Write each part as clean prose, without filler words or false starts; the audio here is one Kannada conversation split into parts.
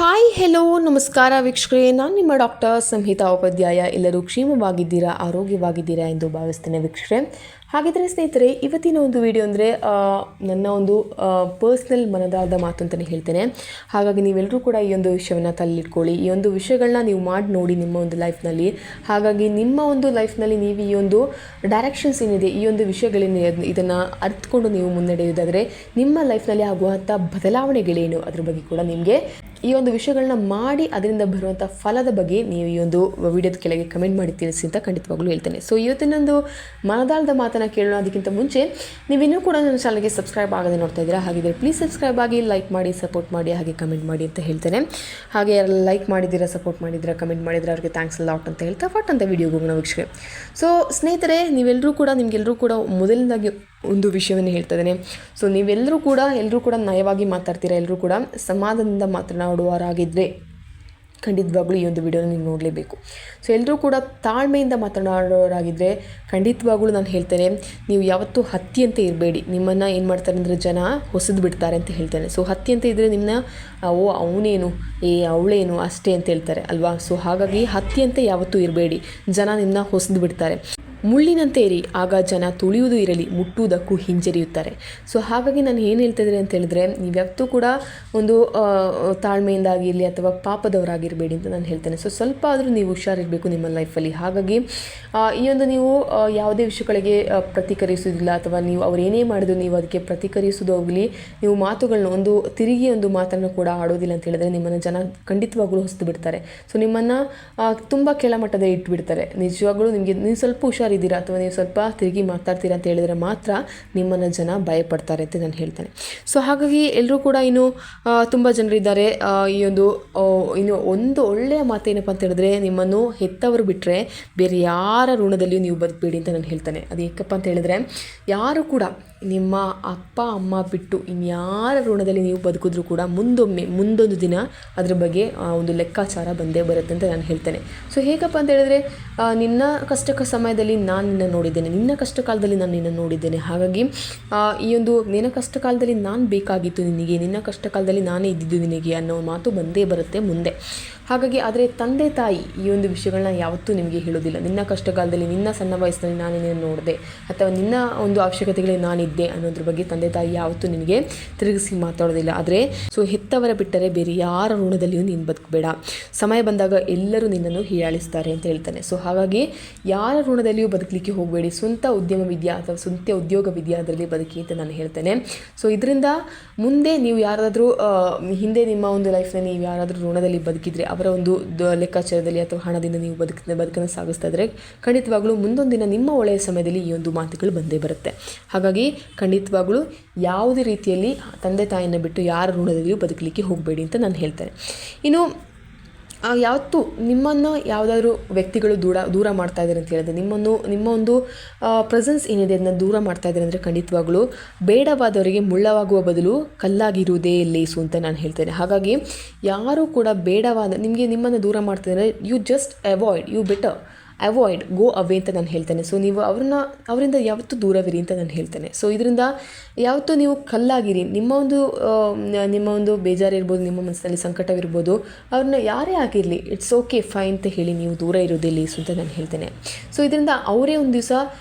ಹಾಯ್ ಹೆಲೋ ನಮಸ್ಕಾರ ವೀಕ್ಷಕರೇ, ನಾನು ನಿಮ್ಮ ಡಾಕ್ಟರ್ ಸಂಹಿತಾ ಉಪಾಧ್ಯಾಯ. ಎಲ್ಲರೂ ಕ್ಷೇಮವಾಗಿದ್ದೀರಾ, ಆರೋಗ್ಯವಾಗಿದ್ದೀರಾ ಎಂದು ಭಾವಿಸ್ತೇನೆ ವೀಕ್ಷಕರೇ. ಹಾಗಿದ್ರೆ ಸ್ನೇಹಿತರೆ, ಇವತ್ತಿನ ಒಂದು ವಿಡಿಯೋ ಅಂದರೆ ನನ್ನ ಒಂದು ಪರ್ಸ್ನಲ್ ಮನದಾಳದ ಮಾತು ಅಂತಲೇ ಹೇಳ್ತೇನೆ. ಹಾಗಾಗಿ ನೀವೆಲ್ಲರೂ ಕೂಡ ಈ ಒಂದು ವಿಷಯವನ್ನು ತಲೆಯಿಟ್ಕೊಳ್ಳಿ. ಈ ಒಂದು ವಿಷಯಗಳನ್ನ ನೀವು ಮಾಡಿ ನೋಡಿ ನಿಮ್ಮ ಒಂದು ಲೈಫ್ನಲ್ಲಿ. ಹಾಗಾಗಿ ನಿಮ್ಮ ಒಂದು ಲೈಫ್ನಲ್ಲಿ ನೀವು ಈ ಒಂದು ಡೈರೆಕ್ಷನ್ಸ್ ಏನಿದೆ, ಈ ಒಂದು ವಿಷಯಗಳೇನಿದೆ, ಇದನ್ನು ಅರ್ಥಕೊಂಡು ನೀವು ಮುನ್ನಡೆಯೋದಾದರೆ ನಿಮ್ಮ ಲೈಫ್ನಲ್ಲಿ ಆಗುವಂಥ ಬದಲಾವಣೆಗಳೇನು ಅದ್ರ ಬಗ್ಗೆ ಕೂಡ ನಿಮಗೆ ಈ ಒಂದು ವಿಷಯಗಳನ್ನ ಮಾಡಿ ಅದರಿಂದ ಬರುವಂಥ ಫಲದ ಬಗ್ಗೆ ನೀವು ಈ ಒಂದು ವಿಡಿಯೋದ ಕೆಳಗೆ ಕಮೆಂಟ್ ಮಾಡಿ ತಿಳಿಸಿ ಅಂತ ಖಂಡಿತವಾಗ್ಲೂ ಹೇಳ್ತೇನೆ. ಸೊ ಇವತ್ತಿನೊಂದು ಮನದಾಳದ ಮಾತನ್ನು ಕೇಳೋಣ. ಅದಕ್ಕಿಂತ ಮುಂಚೆ ನೀವಿನ್ನೂ ಕೂಡ ನನ್ನ ಚಾನಲ್ಗೆ ಸಬ್ಸ್ಕ್ರೈಬ್ ಆಗದೆ ನೋಡ್ತಾ ಇದ್ದೀರಾ, ಹಾಗಿದ್ರೆ ಪ್ಲೀಸ್ ಸಬ್ಸ್ಕ್ರೈಬ್ ಆಗಿ, ಲೈಕ್ ಮಾಡಿ, ಸಪೋರ್ಟ್ ಮಾಡಿ, ಹಾಗೆ ಕಮೆಂಟ್ ಮಾಡಿ ಅಂತ ಹೇಳ್ತೇನೆ. ಹಾಗೆ ಯಾರು ಲೈಕ್ ಮಾಡಿದ್ದೀರಾ, ಸಪೋರ್ಟ್ ಮಾಡಿದ್ದೀರಾ, ಕಮೆಂಟ್ ಮಾಡಿದ್ರೆ ಅವ್ರಿಗೆ ಥ್ಯಾಂಕ್ಸ್ ಲಾಟ್ ಅಂತ ಹೇಳ್ತಾ ಫಟ್ ಅಂತ ವಿಡಿಯೋಗೆ ಹೋಗೋಣ ವೀಕ್ಷಕರೇ. ಸೊ ಸ್ನೇಹಿತರೆ, ನಿಮಗೆಲ್ಲರೂ ಕೂಡ ಮೊದಲನೇದಾಗಿ ಒಂದು ವಿಷಯವನ್ನು ಹೇಳ್ತಾ ಇದ್ದೇನೆ. ಸೊ ನೀವೆಲ್ಲರೂ ಕೂಡ ನಯವಾಗಿ ಮಾತಾಡ್ತೀರಾ, ಎಲ್ಲರೂ ಕೂಡ ಸಮಾಧಾನದಿಂದ ಮಾತನಾಡುವವರಾಗಿದ್ದರೆ ಖಂಡಿತವಾಗ್ಲೂ ಈ ಒಂದು ವಿಡಿಯೋನ ನೀವು ನೋಡಲೇಬೇಕು. ಸೊ ಎಲ್ಲರೂ ಕೂಡ ತಾಳ್ಮೆಯಿಂದ ಮಾತನಾಡೋರಾಗಿದ್ದರೆ ಖಂಡಿತವಾಗ್ಲೂ ನಾನು ಹೇಳ್ತೇನೆ, ನೀವು ಯಾವತ್ತೂ ಹತ್ತಿಯಂತೆ ಇರಬೇಡಿ. ನಿಮ್ಮನ್ನು ಏನು ಮಾಡ್ತಾರೆ ಅಂದರೆ ಜನ ಹೊಸದು ಬಿಡ್ತಾರೆ ಅಂತ ಹೇಳ್ತೇನೆ. ಸೊ ಹತ್ತಿಯಂತೆ ಇದ್ದರೆ ನಿಮ್ಮನ್ನ ಅವನೇನು ಅವಳೇನು ಅಷ್ಟೇ ಅಂತ ಹೇಳ್ತಾರೆ ಅಲ್ವಾ. ಸೊ ಹಾಗಾಗಿ ಹತ್ತಿಯಂತೆ ಯಾವತ್ತೂ ಇರಬೇಡಿ, ಜನ ನಿಮ್ಮನ್ನ ಹೊಸದು ಬಿಡ್ತಾರೆ. ಮುಳ್ಳಿನಂತೆ ಇರಿ, ಆಗ ಜನ ತುಳಿಯುವುದು ಇರಲಿ, ಮುಟ್ಟುವುದಕ್ಕೂ ಹಿಂಜರಿಯುತ್ತಾರೆ. ಸೊ ಹಾಗಾಗಿ ನಾನು ಏನು ಹೇಳ್ತಾ ಇದ್ದೀನಿ ಅಂತ ಹೇಳಿದ್ರೆ, ನೀವು ಯಾವತ್ತೂ ಕೂಡ ಒಂದು ತಾಳ್ಮೆಯಿಂದಾಗಿರಲಿ ಅಥವಾ ಪಾಪದವರಾಗಿರಬೇಡಿ ಅಂತ ನಾನು ಹೇಳ್ತೇನೆ. ಸೊ ಸ್ವಲ್ಪ ಆದರೂ ನೀವು ಹುಷಾರಿರಬೇಕು ನಿಮ್ಮ ಲೈಫಲ್ಲಿ. ಹಾಗಾಗಿ ಈ ಒಂದು ನೀವು ಯಾವುದೇ ವಿಷಯಗಳಿಗೆ ಪ್ರತಿಕ್ರಿಯಿಸೋದಿಲ್ಲ, ಅಥವಾ ನೀವು ಅವ್ರು ಏನೇ ಮಾಡಿದ್ರು ನೀವು ಅದಕ್ಕೆ ಪ್ರತಿಕ್ರಿಯಿಸೋದು ಹೋಗಲಿ, ನೀವು ಮಾತುಗಳನ್ನ ತಿರುಗಿ ಒಂದು ಮಾತನ್ನು ಕೂಡ ಆಡೋದಿಲ್ಲ ಅಂತ ಹೇಳಿದ್ರೆ ನಿಮ್ಮನ್ನು ಜನ ಖಂಡಿತವಾಗ್ಲೂ ಹೊಸ್ತು ಬಿಡ್ತಾರೆ. ಸೊ ನಿಮ್ಮನ್ನು ತುಂಬ ಕೆಳಮಟ್ಟದ ಇಟ್ಬಿಡ್ತಾರೆ. ನಿಜವಾಗ್ಲೂ ನೀವು ಸ್ವಲ್ಪ ಹುಷಾರಿದ್ದೀರಾ ಅಥವಾ ನೀವು ಸ್ವಲ್ಪ ತಿರುಗಿ ಮಾತಾಡ್ತೀರಾ ಅಂತ ಹೇಳಿದರೆ ಮಾತ್ರ ನಿಮ್ಮನ್ನು ಜನ ಭಯಪಡ್ತಾರೆ ಅಂತ ನಾನು ಹೇಳ್ತೇನೆ. ಸೊ ಹಾಗಾಗಿ ಎಲ್ಲರೂ ಕೂಡ ಇನ್ನು ತುಂಬ ಜನರಿದ್ದಾರೆ. ಈ ಒಂದು ಒಳ್ಳೆಯ ಮಾತೇನಪ್ಪ ಅಂತ ಹೇಳಿದ್ರೆ, ನಿಮ್ಮನ್ನು ಹೆತ್ತವರು ಬಿಟ್ಟರೆ ಬೇರೆ ಯಾರ ಋಣದಲ್ಲಿಯೂ ನೀವು ಬದುಕಬೇಡಿ ಅಂತ ನಾನು ಹೇಳ್ತೇನೆ. ಅದು ಏಕಪ್ಪ ಅಂತ ಹೇಳಿದ್ರೆ, ಯಾರು ಕೂಡ ನಿಮ್ಮ ಅಪ್ಪ ಅಮ್ಮ ಬಿಟ್ಟು ಇನ್ಯಾರ ಋಣದಲ್ಲಿ ನೀವು ಬದುಕಿದ್ರೂ ಕೂಡ ಮುಂದೊಂದು ದಿನ ಅದ್ರ ಬಗ್ಗೆ ಒಂದು ಲೆಕ್ಕಾಚಾರ ಬಂದೇ ಬರುತ್ತೆ ಅಂತ ನಾನು ಹೇಳ್ತೇನೆ. ಸೊ ಹೇಗಪ್ಪ ಅಂತ ಹೇಳಿದ್ರೆ, ನಿನ್ನ ಕಷ್ಟ ಸಮಯದಲ್ಲಿ ನಾನು ನಿನ್ನ ನೋಡಿದ್ದೇನೆ, ನಿನ್ನ ಕಷ್ಟ ಕಾಲದಲ್ಲಿ ನಾನು ನಿನ್ನ ನೋಡಿದ್ದೇನೆ. ಹಾಗಾಗಿ ನಿನ್ನ ಕಷ್ಟ ಕಾಲದಲ್ಲಿ ನಾನು ಬೇಕಾಗಿತ್ತು ನಿನಗೆ, ನಿನ್ನ ಕಷ್ಟ ಕಾಲದಲ್ಲಿ ನಾನೇ ಇದ್ದಿದ್ದು ನಿನಗೆ ಅನ್ನೋ ಮಾತು ಬಂದೇ ಬರುತ್ತೆ ಮುಂದೆ. ಹಾಗಾಗಿ ಆದರೆ ತಂದೆ ತಾಯಿ ಈ ಒಂದು ವಿಷಯಗಳನ್ನ ಯಾವತ್ತೂ ನಿಮಗೆ ಹೇಳೋದಿಲ್ಲ. ನಿನ್ನ ಕಷ್ಟಕಾಲದಲ್ಲಿ, ನಿನ್ನ ಸಣ್ಣ ವಯಸ್ಸಿನಲ್ಲಿ ನಾನು ನಿನ್ನ ನೋಡಿದೆ ಅಥವಾ ನಿನ್ನ ಒಂದು ಅವಶ್ಯಕತೆಗಳಿಗೆ ನಾನಿದ್ದೆ ಅನ್ನೋದ್ರ ಬಗ್ಗೆ ತಂದೆ ತಾಯಿ ಯಾವತ್ತೂ ನಿನಗೆ ತಿರುಗಿಸಿ ಮಾತಾಡೋದಿಲ್ಲ. ಆದರೆ ಹೆತ್ತವರ ಬಿಟ್ಟರೆ ಬೇರೆ ಯಾರ ಋಣದಲ್ಲಿಯೂ ನೀನು ಬದುಕಬೇಡ. ಸಮಯ ಬಂದಾಗ ಎಲ್ಲರೂ ನಿನ್ನನ್ನು ಹೀಯಾಳಿಸ್ತಾರೆ ಅಂತ ಹೇಳ್ತಾನೆ. ಸೊ ಹಾಗಾಗಿ ಯಾರ ಋಣದಲ್ಲಿಯೂ ಬದುಕಲಿಕ್ಕೆ ಹೋಗಬೇಡಿ. ಸ್ವಂತ ಉದ್ಯಮವಿದೆಯಾ ಅಥವಾ ಸ್ವಂತ ಉದ್ಯೋಗವಿದೆಯಾ ಅದರಲ್ಲಿ ಬದುಕಿ ಅಂತ ನಾನು ಹೇಳ್ತೇನೆ. ಸೊ ಇದರಿಂದ ಮುಂದೆ ನೀವು ಯಾರಾದರೂ ಹಿಂದೆ ನಿಮ್ಮ ಒಂದು ಲೈಫ್ನಲ್ಲಿ ನೀವು ಯಾರಾದರೂ ಋಣದಲ್ಲಿ ಬದುಕಿದರೆ, ಅವರ ಒಂದು ಲೆಕ್ಕಾಚಾರದಲ್ಲಿ ಅಥವಾ ಹಣದಿಂದ ನೀವು ಬದುಕನ್ನು ಸಾಗಿಸ್ತಾ ಇದ್ದರೆ ಖಂಡಿತವಾಗ್ಲೂ ಮುಂದೊಂದು ದಿನ ನಿಮ್ಮ ಒಳ್ಳೆಯ ಸಮಯದಲ್ಲಿ ಈ ಒಂದು ಮಾತುಗಳು ಬಂದೇ ಬರುತ್ತೆ. ಹಾಗಾಗಿ ಖಂಡಿತವಾಗ್ಲೂ ಯಾವುದೇ ರೀತಿಯಲ್ಲಿ ತಂದೆ ತಾಯಿಯನ್ನು ಬಿಟ್ಟು ಯಾರ ಋಣದಲ್ಲಿಯೂ ಬದುಕಲಿಕ್ಕೆ ಹೋಗಬೇಡಿ ಅಂತ ನಾನು ಹೇಳ್ತೇನೆ. ಇನ್ನು ಯಾವತ್ತೂ ನಿಮ್ಮನ್ನು ಯಾವುದಾದ್ರೂ ವ್ಯಕ್ತಿಗಳು ದೂರ ಮಾಡ್ತಾ ಇದ್ದಾರೆ ಅಂತ ಹೇಳಿದ್ರೆ, ನಿಮ್ಮ ಒಂದು ಪ್ರೆಸೆನ್ಸ್ ಏನಿದೆ ಅದನ್ನು ದೂರ ಮಾಡ್ತಾ ಇದ್ದಾರೆ ಅಂದರೆ ಖಂಡಿತವಾಗ್ಲೂ ಬೇಡವಾದವರಿಗೆ ಮುಳ್ಳವಾಗುವ ಬದಲು ಕಲ್ಲಾಗಿರುವುದೇ ಲೇಸು ಅಂತ ನಾನು ಹೇಳ್ತೇನೆ. ಹಾಗಾಗಿ ಯಾರೂ ಕೂಡ ನಿಮ್ಮನ್ನು ದೂರ ಮಾಡ್ತಾ ಇದ್ದಾರೆ, ಯು ಜಸ್ಟ್ ಅವಾಯ್ಡ್ ಗೋ ಅವೇ ಅಂತ ನಾನು ಹೇಳ್ತೇನೆ. ಸೊ ನೀವು ಅವರಿಂದ ಯಾವತ್ತೂ ದೂರವಿರಿ ಅಂತ ನಾನು ಹೇಳ್ತೇನೆ. ಸೊ ಇದರಿಂದ ಯಾವತ್ತೂ ನೀವು ಕಲ್ಲಾಗಿರಿ. ನಿಮ್ಮ ಒಂದು ಬೇಜಾರಿರ್ಬೋದು, ನಿಮ್ಮ ಮನಸ್ಸಿನಲ್ಲಿ ಸಂಕಟವಿರ್ಬೋದು, ಅವ್ರನ್ನ ಯಾರೇ ಆಗಿರಲಿ ಇಟ್ಸ್ ಓಕೆ ಫೈನ್ ಅಂತ ಹೇಳಿ ನೀವು ದೂರ ಇರೋದೇ ಲೇಸು ಅಂತ ನಾನು ಹೇಳ್ತೇನೆ. ಸೊ ಇದರಿಂದ ಅವರೇ ಒಂದು ದಿವಸ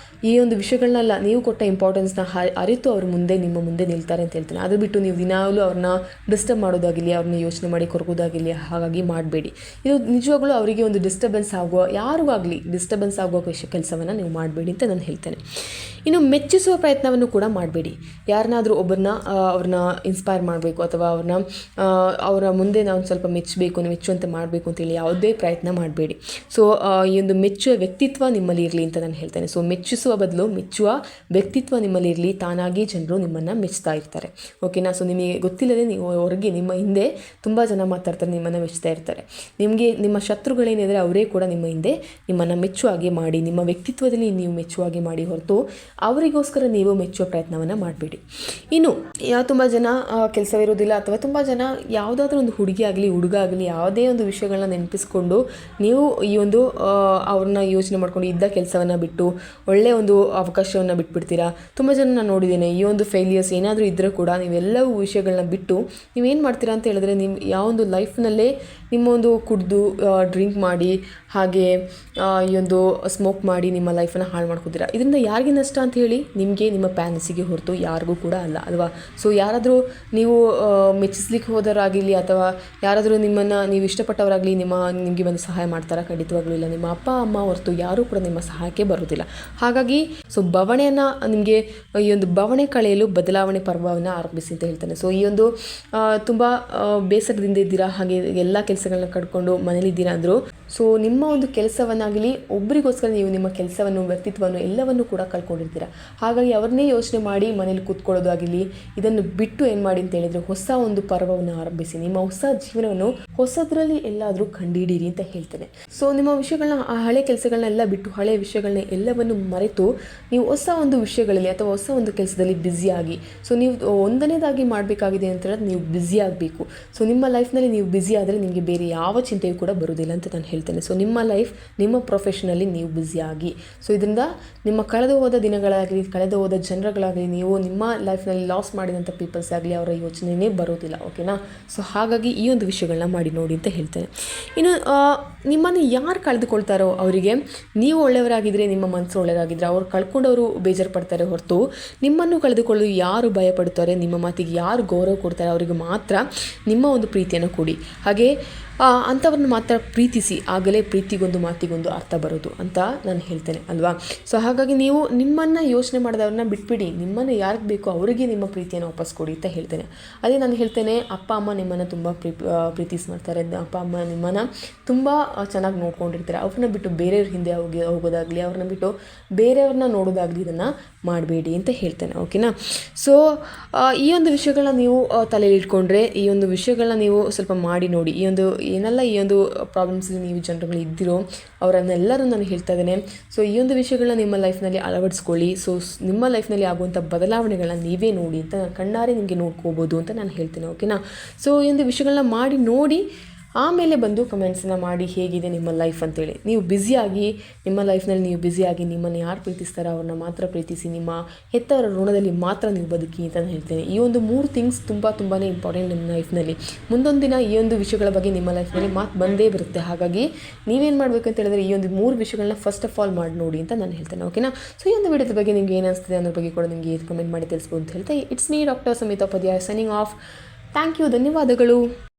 ಈ ಒಂದು ವಿಷಯಗಳನ್ನೆಲ್ಲ ನೀವು ಕೊಟ್ಟ ಇಂಪಾರ್ಟೆನ್ಸ್ನ ಅರಿತು ಅವ್ರ ನಿಮ್ಮ ಮುಂದೆ ನಿಲ್ತಾರೆ ಅಂತ ಹೇಳ್ತೇನೆ. ಅದು ಬಿಟ್ಟು ನೀವು ದಿನಾಗಲೂ ಅವ್ರನ್ನ ಡಿಸ್ಟರ್ಬ್ ಮಾಡೋದಾಗಿರಲಿ, ಅವ್ರನ್ನ ಯೋಚನೆ ಮಾಡಿ ಕೊರಗೋದಾಗಿರಲಿ ಹಾಗಾಗಿ ಮಾಡಬೇಡಿ. ಇದು ನಿಜವಾಗ್ಲೂ ಅವರಿಗೆ ಒಂದು ಯಾರಿಗಾಗಲಿ ಡಿಸ್ಟರ್ಬೆನ್ಸ್ ಆಗುವ ಕೆಲಸವನ್ನು ನೀವು ಮಾಡಬೇಡಿ ಅಂತ ನಾನು ಹೇಳ್ತೇನೆ. ಇನ್ನು ಮೆಚ್ಚಿಸುವ ಪ್ರಯತ್ನವನ್ನು ಕೂಡ ಮಾಡಬೇಡಿ. ಯಾರನ್ನಾದರೂ ಅವ್ರನ್ನ ಇನ್ಸ್ಪೈರ್ ಮಾಡಬೇಕು ಅಥವಾ ಅವರ ಮುಂದೆ ನಾವು ಸ್ವಲ್ಪ ಮೆಚ್ಚುವಂತೆ ಮಾಡಬೇಕು ಅಂತೇಳಿ ಯಾವುದೇ ಪ್ರಯತ್ನ ಮಾಡಬೇಡಿ. ಸೊ ಈ ಒಂದು ಮೆಚ್ಚುವ ವ್ಯಕ್ತಿತ್ವ ನಿಮ್ಮಲ್ಲಿ ಇರಲಿ ಅಂತ ನಾನು ಹೇಳ್ತೇನೆ. ಸೊ ಮೆಚ್ಚಿಸುವ ಬದಲು ಮೆಚ್ಚುವ ವ್ಯಕ್ತಿತ್ವ ನಿಮ್ಮಲ್ಲಿ ಇರಲಿ, ತಾನಾಗಿ ಜನರು ನಿಮ್ಮನ್ನು ಮೆಚ್ತಾ ಇರ್ತಾರೆ. ಓಕೆನಾ. ಸೊ ನಿಮಗೆ ಗೊತ್ತಿಲ್ಲದೆ ನೀವು ಹೊರಗೆ ನಿಮ್ಮ ಹಿಂದೆ ತುಂಬ ಜನ ಮಾತಾಡ್ತಾರೆ, ನಿಮ್ಮನ್ನು ಮೆಚ್ತಾ ಇರ್ತಾರೆ. ನಿಮ್ಮ ಶತ್ರುಗಳೇನಿದ್ರೆ ಅವರೇ ಕೂಡ ನಿಮ್ಮ ಹಿಂದೆ ನಿಮ್ಮನ್ನು ಮೆಚ್ಚುವಾಗೆ ಮಾಡಿ, ನಿಮ್ಮ ವ್ಯಕ್ತಿತ್ವದಲ್ಲಿ ನೀವು ಮೆಚ್ಚುವಾಗೆ ಮಾಡಿ ಹೊರತು ಅವರಿಗೋಸ್ಕರ ನೀವು ಮೆಚ್ಚುವ ಪ್ರಯತ್ನವನ್ನು ಮಾಡಬೇಡಿ. ಇನ್ನು ತುಂಬ ಜನ ಕೆಲಸವಿರೋದಿಲ್ಲ, ಅಥವಾ ತುಂಬ ಜನ ಯಾವುದಾದ್ರೂ ಒಂದು ಹುಡುಗಿ ಆಗಲಿ ಹುಡುಗ ಆಗಲಿ ಯಾವುದೇ ಒಂದು ವಿಷಯಗಳನ್ನ ನೆನಪಿಸ್ಕೊಂಡು ನೀವು ಈ ಒಂದು ಅವ್ರನ್ನ ಯೋಚನೆ ಮಾಡ್ಕೊಂಡು ಇದ್ದ ಕೆಲಸವನ್ನು ಬಿಟ್ಟು ಒಳ್ಳೆಯ ಒಂದು ಅವಕಾಶವನ್ನು ಬಿಟ್ಬಿಡ್ತೀರಾ. ತುಂಬ ಜನ ನಾನು ನೋಡಿದ್ದೇನೆ, ಈ ಒಂದು ಫೇಲಿಯರ್ಸ್ ಏನಾದರೂ ಇದ್ದರೂ ಕೂಡ ನೀವೆಲ್ಲವೂ ವಿಷಯಗಳನ್ನ ಬಿಟ್ಟು ನೀವೇನು ಮಾಡ್ತೀರಾ ಅಂತ ಹೇಳಿದ್ರೆ, ನಿಮ್ಮ ಯಾವೊಂದು ಲೈಫ್ನಲ್ಲೇ ನಿಮ್ಮ ಒಂದು ಕುಡಿದು ಡ್ರಿಂಕ್ ಮಾಡಿ ಹಾಗೆ ಈ ಒಂದು ಸ್ಮೋಕ್ ಮಾಡಿ ನಿಮ್ಮ ಲೈಫನ್ನು ಹಾಳು ಮಾಡ್ಕೊತೀರಾ. ಇದರಿಂದ ಯಾರಿಗೆ ನಷ್ಟ ಅಂತ ಹೇಳಿ? ನಿಮಗೆ, ನಿಮ್ಮ ಪ್ಯಾರೆಂಟ್ಸಿಗೆ ಹೊರತು ಯಾರಿಗೂ ಕೂಡ ಅಲ್ಲ ಅಲ್ವಾ. ಸೊ ಯಾರಾದರೂ ನೀವು ಮೆಚ್ಚಿಸ್ಲಿಕ್ಕೆ ಹೋದವರಾಗಿರಲಿ ಅಥವಾ ಯಾರಾದರೂ ನಿಮ್ಮನ್ನು ನೀವು ಇಷ್ಟಪಟ್ಟವರಾಗಲಿ ನಿಮಗೆ ಬಂದು ಸಹಾಯ ಮಾಡ್ತಾರಾ? ಖಂಡಿತವಾಗ್ಲೂ ಇಲ್ಲ. ನಿಮ್ಮ ಅಪ್ಪ ಅಮ್ಮ ಹೊರತು ಯಾರೂ ಕೂಡ ನಿಮ್ಮ ಸಹಾಯಕ್ಕೆ ಬರೋದಿಲ್ಲ. ಹಾಗಾಗಿ ಬವಣೆಯನ್ನು ನಿಮಗೆ ಈ ಒಂದು ಬವಣೆ ಕಳೆಯಲು ಬದಲಾವಣೆ ಪರ್ವವನ್ನು ಆರಂಭಿಸಿ ಅಂತ ಹೇಳ್ತಾನೆ. ಸೊ ಈ ಒಂದು ತುಂಬ ಬೇಸರದಿಂದ ಇದ್ದೀರಾ, ಹಾಗೆ ಎಲ್ಲ ಕೆಲಸಗಳನ್ನ ಕಡ್ಕೊಂಡು ಮನೇಲಿದ್ದೀರಾ ಅಂದರು. ಸೊ ನಿಮ್ಮ ಒಂದು ಕೆಲಸವನ್ನಾಗಲಿ ಒಬ್ಬರಿಗೋಸ್ಕರ ನೀವು ನಿಮ್ಮ ಕೆಲಸವನ್ನು, ವ್ಯಕ್ತಿತ್ವವನ್ನು ಎಲ್ಲವನ್ನು ಕೂಡ ಕಳ್ಕೊಂಡಿರ್ತೀರ. ಹಾಗಾಗಿ ಅವ್ರನ್ನೇ ಯೋಚನೆ ಮಾಡಿ ಮನೇಲಿ ಕೂತ್ಕೊಳ್ಳೋದಾಗಿರಲಿ, ಇದನ್ನು ಬಿಟ್ಟು ಏನು ಮಾಡಿ ಅಂತ ಹೇಳಿದರೆ ಹೊಸ ಒಂದು ಪರ್ವವನ್ನು ಆರಂಭಿಸಿ. ನಿಮ್ಮ ಹೊಸ ಜೀವನವನ್ನು ಹೊಸದರಲ್ಲಿ ಎಲ್ಲಾದರೂ ಕಂಡುಹಿಡೀರಿ ಅಂತ ಹೇಳ್ತೇನೆ. ಸೊ ನಿಮ್ಮ ವಿಷಯಗಳನ್ನ, ಆ ಹಳೆ ಕೆಲಸಗಳನ್ನೆಲ್ಲ ಬಿಟ್ಟು, ಹಳೆ ವಿಷಯಗಳನ್ನ ಎಲ್ಲವನ್ನು ಮರೆತು ನೀವು ಹೊಸ ಒಂದು ವಿಷಯಗಳಲ್ಲಿ ಅಥವಾ ಹೊಸ ಒಂದು ಕೆಲಸದಲ್ಲಿ ಬ್ಯುಸಿಯಾಗಿ, ಸೊ ನೀವು ಒಂದನೇದಾಗಿ ಮಾಡಬೇಕಾಗಿದೆ ಅಂತ ಹೇಳಿದ್ರೆ ನೀವು ಬ್ಯುಸಿ ಆಗಬೇಕು. ಸೊ ನಿಮ್ಮ ಲೈಫ್ನಲ್ಲಿ ನೀವು ಬ್ಯುಸಿ ಆದರೆ ನಿಮಗೆ ಬೇರೆ ಯಾವ ಚಿಂತೆಯೂ ಕೂಡ ಬರೋದಿಲ್ಲ ಅಂತ ನಾನು ಹೇಳ್ತೇನೆ. ಸೊ ನಿಮ್ಮ ಲೈಫ್, ನಿಮ್ಮ ಪ್ರೊಫೆಷನಲ್ಲಿ ನೀವು ಬ್ಯುಸಿಯಾಗಿ, ಸೊ ಇದರಿಂದ ನಿಮ್ಮ ಕಳೆದು ಹೋದ ದಿನಗಳಾಗಲಿ, ಕಳೆದು ಹೋದ ಜನರುಗಳಾಗಲಿ, ನೀವು ನಿಮ್ಮ ಲೈಫ್ನಲ್ಲಿ ಲಾಸ್ ಮಾಡಿದಂಥ ಪೀಪಲ್ಸ್ ಆಗಲಿ, ಅವರ ಯೋಚನೆಯೇ ಬರೋದಿಲ್ಲ. ಓಕೆನಾ. ಸೊ ಹಾಗಾಗಿ ಈ ಒಂದು ವಿಷಯಗಳನ್ನ ಮಾಡಿ ನೋಡಿ ಅಂತ ಹೇಳ್ತೇನೆ. ಇನ್ನು ನಿಮ್ಮನ್ನು ಯಾರು ಕಳೆದುಕೊಳ್ತಾರೋ ಅವರಿಗೆ ನೀವು ಒಳ್ಳೆಯವರಾಗಿದ್ದರೆ, ನಿಮ್ಮ ಮನಸ್ಸು ಒಳ್ಳೆಯದಾಗಿದ್ದರೆ, ಅವ್ರು ಕಳ್ಕೊಂಡವರು ಬೇಜಾರು ಪಡ್ತಾರೆ ಹೊರತು ನಿಮ್ಮನ್ನು ಕಳೆದುಕೊಳ್ಳಲು ಯಾರು ಭಯ ಪಡ್ತಾರೆ, ನಿಮ್ಮ ಮಾತಿಗೆ ಯಾರು ಗೌರವ ಕೊಡ್ತಾರೆ ಅವರಿಗೆ ಮಾತ್ರ ನಿಮ್ಮ ಒಂದು ಪ್ರೀತಿಯನ್ನು ಕೊಡಿ. ಹಾಗೆ ಅಂಥವ್ರನ್ನ ಮಾತ್ರ ಪ್ರೀತಿಸಿ, ಆಗಲೇ ಪ್ರೀತಿಗೊಂದು ಮಾತಿಗೊಂದು ಅರ್ಥ ಬರೋದು ಅಂತ ನಾನು ಹೇಳ್ತೇನೆ ಅಲ್ವಾ. ಸೊ ಹಾಗಾಗಿ ನೀವು ನಿಮ್ಮನ್ನು ಯೋಚನೆ ಮಾಡಿದವ್ರನ್ನ ಬಿಟ್ಬಿಡಿ, ನಿಮ್ಮನ್ನು ಯಾರಿಗೆ ಬೇಕೋ ಅವರಿಗೆ ನಿಮ್ಮ ಪ್ರೀತಿಯನ್ನು ವಾಪಸ್ ಕೊಡಿ ಅಂತ ಹೇಳ್ತೇನೆ. ಅದೇ ನಾನು ಹೇಳ್ತೇನೆ, ಅಪ್ಪ ಅಮ್ಮ ನಿಮ್ಮನ್ನು ತುಂಬ ಪ್ರೀತಿಸಿ ಮಾಡ್ತಾರೆ, ಅಪ್ಪ ಅಮ್ಮ ನಿಮ್ಮನ್ನು ತುಂಬ ಚೆನ್ನಾಗಿ ನೋಡ್ಕೊಂಡಿರ್ತಾರೆ. ಅವ್ರನ್ನ ಬಿಟ್ಟು ಬೇರೆಯವ್ರ ಹಿಂದೆ ಹೋಗೋದಾಗಲಿ, ಅವ್ರನ್ನ ಬಿಟ್ಟು ಬೇರೆಯವ್ರನ್ನ ನೋಡೋದಾಗಲಿ ಇದನ್ನು ಮಾಡಬೇಡಿ ಅಂತ ಹೇಳ್ತೇನೆ. ಓಕೆನಾ. ಸೊ ಈ ಒಂದು ವಿಷಯಗಳನ್ನ ನೀವು ತಲೆಯಲ್ಲಿ ಇಟ್ಕೊಂಡ್ರೆ, ಈ ಒಂದು ವಿಷಯಗಳನ್ನ ನೀವು ಸ್ವಲ್ಪ ಮಾಡಿ ನೋಡಿ. ಈ ಒಂದು ಪ್ರಾಬ್ಲಮ್ಸಲ್ಲಿ ನೀವು ಜನರುಗಳು ಇದ್ದಿರೋ ಅವರನ್ನೆಲ್ಲರೂ ನಾನು ಹೇಳ್ತಾ ಇದ್ದೇನೆ. ಸೊ ಈ ಒಂದು ವಿಷಯಗಳನ್ನ ನಿಮ್ಮ ಲೈಫ್ನಲ್ಲಿ ಅಳವಡಿಸ್ಕೊಳ್ಳಿ. ಸೊ ನಿಮ್ಮ ಲೈಫ್ನಲ್ಲಿ ಆಗುವಂಥ ಬದಲಾವಣೆಗಳನ್ನ ನೀವೇ ನೋಡಿ ಅಂತ, ಕಣ್ಣಾರೆ ನಿಮಗೆ ನೋಡ್ಕೋಬೋದು ಅಂತ ನಾನು ಹೇಳ್ತೇನೆ. ಓಕೆನಾ. ಸೊ ಈ ಒಂದು ವಿಷಯಗಳನ್ನ ಮಾಡಿ ನೋಡಿ, ಆಮೇಲೆ ಬಂದು ಕಮೆಂಟ್ಸನ್ನು ಮಾಡಿ ಹೇಗಿದೆ ನಿಮ್ಮ ಲೈಫ್ ಅಂತೇಳಿ. ನೀವು ಬ್ಯುಸಿಯಾಗಿ, ನಿಮ್ಮ ಲೈಫ್ನಲ್ಲಿ ನೀವು ಬ್ಯುಸಿಯಾಗಿ, ನಿಮ್ಮನ್ನು ಯಾರು ಪ್ರೀತಿಸ್ತಾರೋ ಅವ್ರನ್ನ ಮಾತ್ರ ಪ್ರೀತಿಸಿ, ನಿಮ್ಮ ಹೆತ್ತವರ ಋಣದಲ್ಲಿ ಮಾತ್ರ ನೀವು ಬದುಕಿ ಅಂತ ನಾನು ಹೇಳ್ತೇನೆ. ಈ ಒಂದು 3 ಥಿಂಗ್ಸ್ ತುಂಬಾ ಇಂಪಾರ್ಟೆಂಟ್ ನಿಮ್ಮ ಲೈಫ್ನಲ್ಲಿ. ಮುಂದೊಂದು ದಿನ ಈ ಒಂದು ವಿಷಯಗಳ ಬಗ್ಗೆ ನಿಮ್ಮ ಲೈಫ್ನಲ್ಲಿ ಮಾತು ಬಂದೇ ಬರುತ್ತೆ. ಹಾಗಾಗಿ ನೀವೇನು ಮಾಡಬೇಕು ಅಂತ ಹೇಳಿದ್ರೆ, ಈ ಒಂದು 3 ವಿಷಯಗಳನ್ನ ಫಸ್ಟ್ ಆಫ್ ಆಲ್ ಮಾಡಿ ನೋಡಿ ಅಂತ ನಾನು ಹೇಳ್ತೇನೆ. ಓಕೆನಾ. ಸೊ ಈ ಒಂದು ವಿಡಿಯೋದ ಬಗ್ಗೆ ನಿಮ್ಗೆ ಏನು ಅನಿಸ್ತದೆ ಅನ್ನೋದ್ರ ಬಗ್ಗೆ ಕೂಡ ನಿಮಗೆ ಕಮೆಂಟ್ ಮಾಡಿ ತಿಳಿಸ್ಬೋದು ಅಂತ ಹೇಳ್ತಾ, it's me doctor Samita Upadhyaya signing off. Thank you. ಧನ್ಯವಾದಗಳು.